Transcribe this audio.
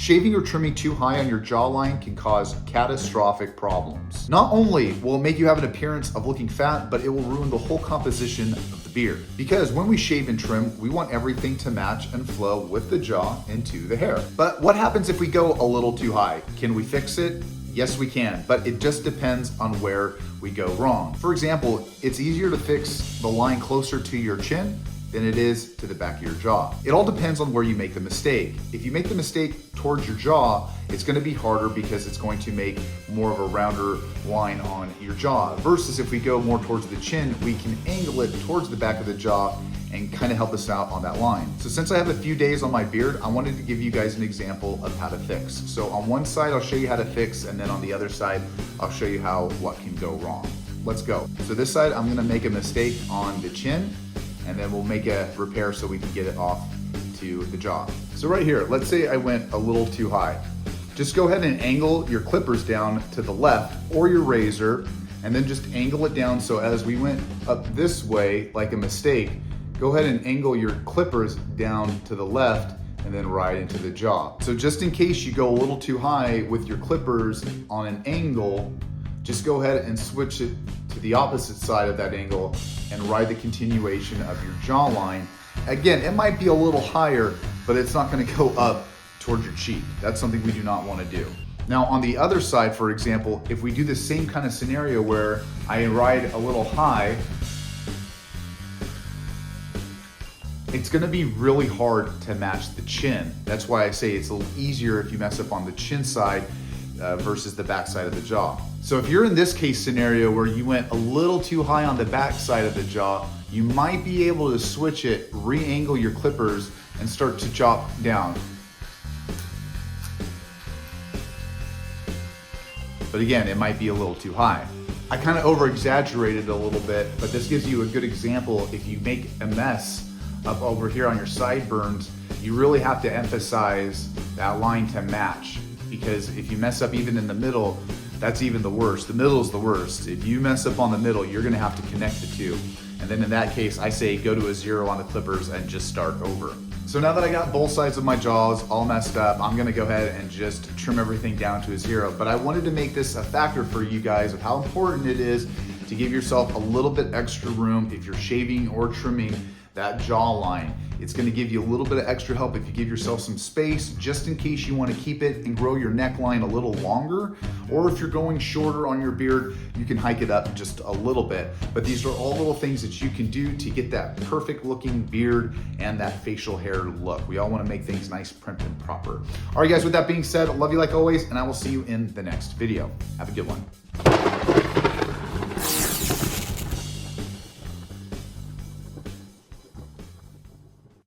Shaving or trimming too high on your jawline can cause catastrophic problems. Not only will it make you have an appearance of looking fat, but it will ruin the whole composition of the beard. Because when we shave and trim, we want everything to match and flow with the jaw into the hair. But what happens if we go a little too high? Can we fix it? Yes, we can, but it just depends on where we go wrong. For example, it's easier to fix the line closer to your chin than it is to the back of your jaw. It all depends on where you make the mistake. If you make the mistake towards your jaw, it's gonna be harder because it's going to make more of a rounder line on your jaw. Versus if we go more towards the chin, we can angle it towards the back of the jaw and kind of help us out on that line. So since I have a few days on my beard, I wanted to give you guys an example of how to fix. So on one side, I'll show you how to fix, and then on the other side, I'll show you what can go wrong. Let's go. So this side, I'm gonna make a mistake on the chin, and then we'll make a repair so we can get it off to the jaw. So right here, let's say I went a little too high. Just go ahead and angle your clippers down to the left or your razor, and then just angle it down so as we went up this way, like a mistake, go ahead and angle your clippers down to the left and then right into the jaw. So just in case you go a little too high with your clippers on an angle, just go ahead and switch it to the opposite side of that angle and ride the continuation of your jawline. Again, it might be a little higher, but it's not gonna go up towards your cheek. That's something we do not wanna do. Now on the other side, for example, if we do the same kind of scenario where I ride a little high, it's gonna be really hard to match the chin. That's why I say it's a little easier if you mess up on the chin side versus the back side of the jaw. So if you're in this case scenario where you went a little too high on the back side of the jaw, you might be able to switch it, re-angle your clippers, and start to chop down. But again, it might be a little too high. I kind of over-exaggerated a little bit, but this gives you a good example. If you make a mess up over here on your sideburns, you really have to emphasize that line to match, because if you mess up even in the middle, that's even the worst. The middle is the worst. If you mess up on the middle, you're gonna have to connect the two. And then in that case, I say go to a 0 on the clippers and just start over. So now that I got both sides of my jaws all messed up, I'm gonna go ahead and just trim everything down to a 0. But I wanted to make this a factor for you guys of how important it is to give yourself a little bit extra room if you're shaving or trimming that jawline. It's gonna give you a little bit of extra help if you give yourself some space, just in case you wanna keep it and grow your neckline a little longer, or if you're going shorter on your beard, you can hike it up just a little bit. But these are all little things that you can do to get that perfect looking beard and that facial hair look. We all wanna make things nice, prim, and proper. All right guys, with that being said, I love you like always, and I will see you in the next video. Have a good one.